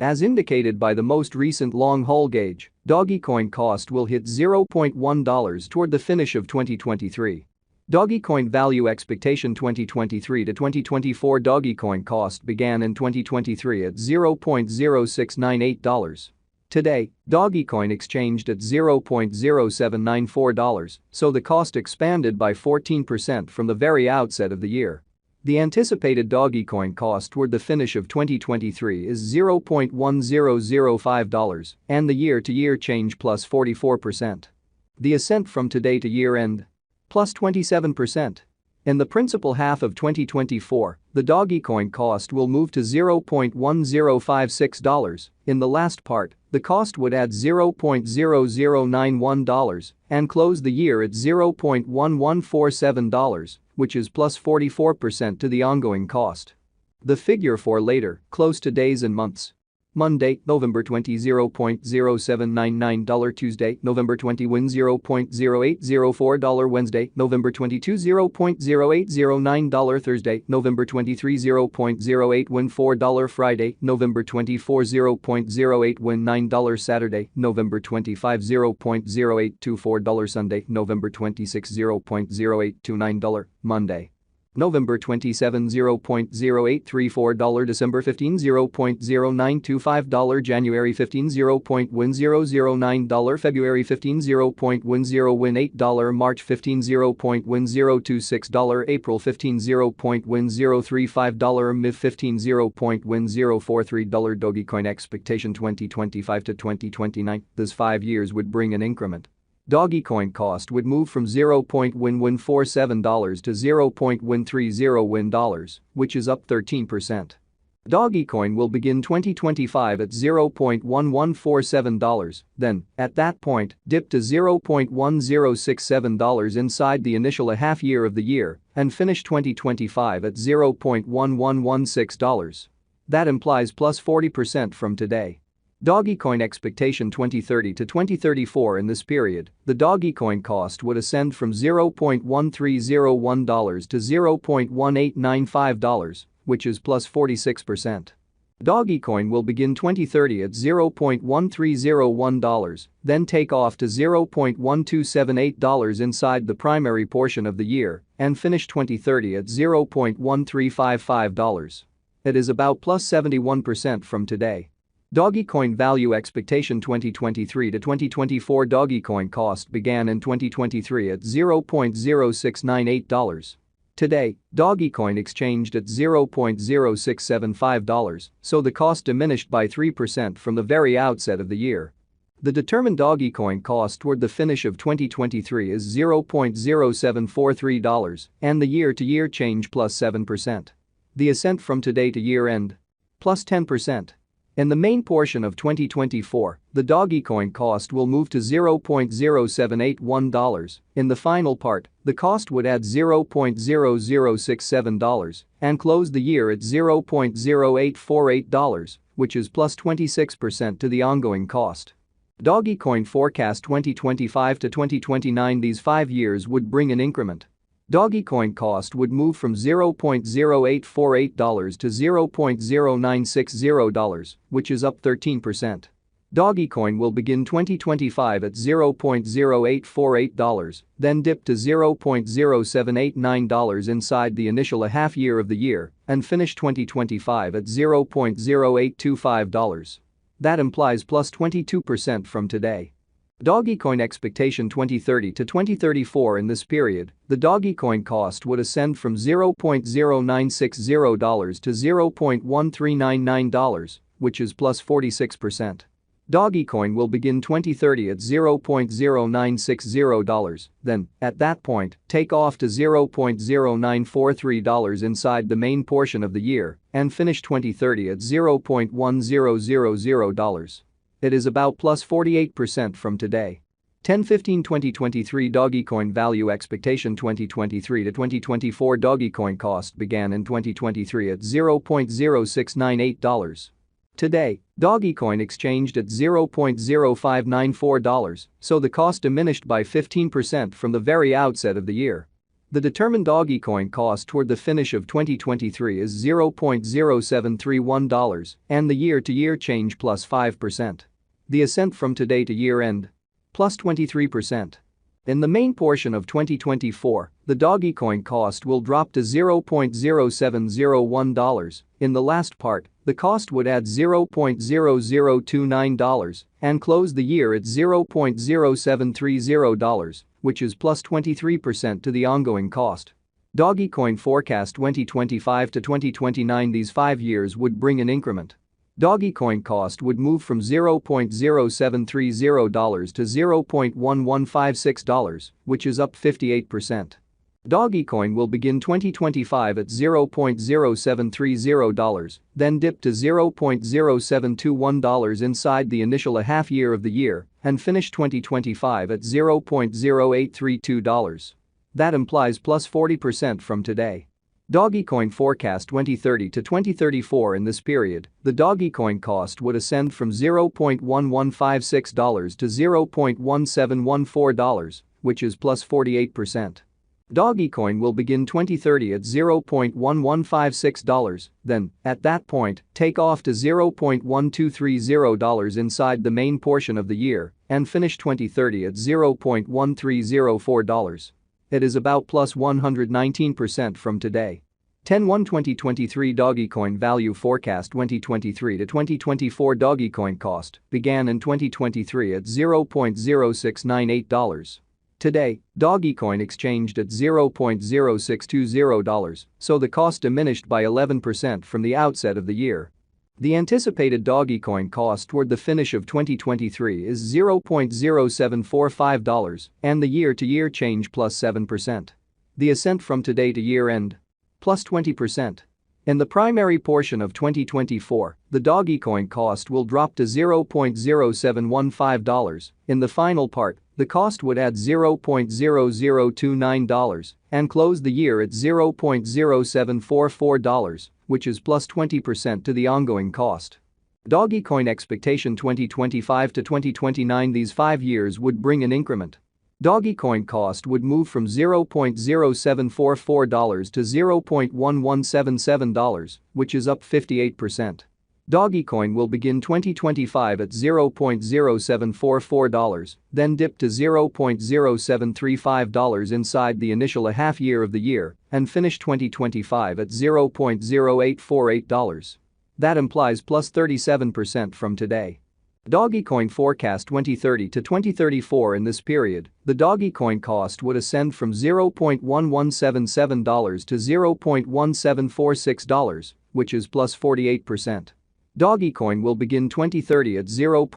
As indicated by the most recent long-haul gauge, Dogecoin cost will hit $0.1 toward the finish of 2023. Dogecoin value expectation 2023 to 2024 Dogecoin cost began in 2023 at $0.0698. Today, Dogecoin exchanged at $0.0794, so the cost expanded by 14% from the very outset of the year. The anticipated Dogecoin cost toward the finish of 2023 is $0.1005 and the year-to-year change plus 44%. The ascent from today to year-end? Plus 27%. In the principal half of 2024, the Dogecoin cost will move to $0.1056. In the last part, the cost would add $0.0091 and close the year at $0.1147, which is plus 44% to the ongoing cost. The figure for later, close to days and months. Monday, November 20, $0.0799. Tuesday, November 20, $0.0804. Wednesday, November 22, $0.0809. Thursday, November 23, $0.0814. Friday, November 24, $0.0819. Saturday, November 25, $0.0824. Sunday, November 26, $0.0829. Monday, November 27, $0.0834. December 15, $0.0925. January 15, $0.1009. February 15, $0.1018. March 15, $0.1026. April 15, $0.1035. May 15, $0.1043. Dogecoin expectation 2025 to 2029. This 5 years would bring an increment. Dogecoin cost would move from $0.1147 to $0.130, which is up 13%. Dogecoin will begin 2025 at $0.1147, then, at that point, dip to $0.1067 inside the initial half year of the year and finish 2025 at $0.1116. That implies plus 40% from today. Dogecoin expectation 2030 to 2034. In this period, the Dogecoin cost would ascend from $0.1301 to $0.1895, which is plus 46%. Dogecoin will begin 2030 at $0.1301, then take off to $0.1278 inside the primary portion of the year and finish 2030 at $0.1355. It is about plus 71% from today. Dogecoin value expectation 2023 to 2024 Dogecoin cost began in 2023 at $0.0698. Today, Dogecoin exchanged at $0.0675, so the cost diminished by 3% from the very outset of the year. The determined Dogecoin cost toward the finish of 2023 is $0.0743 and the year-to-year change plus 7%. The ascent from today to year-end? Plus 10%. In the main portion of 2024, the Dogecoin cost will move to $0.0781. In the final part, the cost would add $0.0067 and close the year at $0.0848, which is plus 26% to the ongoing cost. Dogecoin forecast 2025 to 2029. These 5 years would bring an increment. Dogecoin cost would move from $0.0848 to $0.0960, which is up 13%. Dogecoin will begin 2025 at $0.0848, then dip to $0.0789 inside the initial half year of the year and finish 2025 at $0.0825. That implies plus 22% from today. Dogecoin expectation 2030 to 2034. In this period, the Dogecoin cost would ascend from $0.0960 to $0.1399, which is plus 46%. Dogecoin will begin 2030 at $0.0960, then, at that point, take off to $0.0943 inside the main portion of the year and finish 2030 at $0.1000. It is about plus 48% from today. 10-15-2023 Dogecoin value expectation 2023 to 2024 Dogecoin cost began in 2023 at $0.0698. Today, Dogecoin exchanged at $0.0594, so the cost diminished by 15% from the very outset of the year. The determined Dogecoin cost toward the finish of 2023 is $0.0731 and the year-to-year change plus 5%. The ascent from today to year-end? Plus 23%. In the main portion of 2024, the Dogecoin cost will drop to $0.0701. In the last part, the cost would add $0.0029 and close the year at $0.0730, which is plus 23% to the ongoing cost. Dogecoin forecast 2025 to 2029. These 5 years would bring an increment. Dogecoin cost would move from $0.0730 to $0.1156, which is up 58%. Dogecoin will begin 2025 at $0.0730, then dip to $0.0721 inside the initial half year of the year, and finish 2025 at $0.0832. That implies plus 40% from today. Dogecoin forecast 2030 to 2034. In this period, the Dogecoin cost would ascend from $0.1156 to $0.1714, which is plus 48%. Dogecoin will begin 2030 at $0.1156, then, at that point, take off to $0.1230 inside the main portion of the year and finish 2030 at $0.1304. It is about plus 119% from today. 10/1/2023 Dogecoin value forecast 2023 to 2024 Dogecoin cost began in 2023 at $0.0698. Today, Dogecoin exchanged at $0.0620, so the cost diminished by 11% from the outset of the year. The anticipated Dogecoin cost toward the finish of 2023 is $0.0745 and the year-to-year change plus 7%. The ascent from today to year-end? Plus 20%. In the primary portion of 2024, the Dogecoin cost will drop to $0.0715. In the final part, the cost would add $0.0029 and close the year at $0.0744, which is plus 20% to the ongoing cost. Dogecoin expectation 2025 to 2029. These 5 years would bring an increment. Dogecoin cost would move from $0.0744 to $0.1177, which is up 58%. Dogecoin will begin 2025 at $0.0744, then dip to $0.0735 inside the initial half year of the year and finish 2025 at $0.0848. That implies plus 37% from today. Dogecoin forecast 2030 to 2034. In this period, the Dogecoin cost would ascend from $0.1177 to $0.1746, which is plus 48%. Dogecoin will begin 2030 at $0.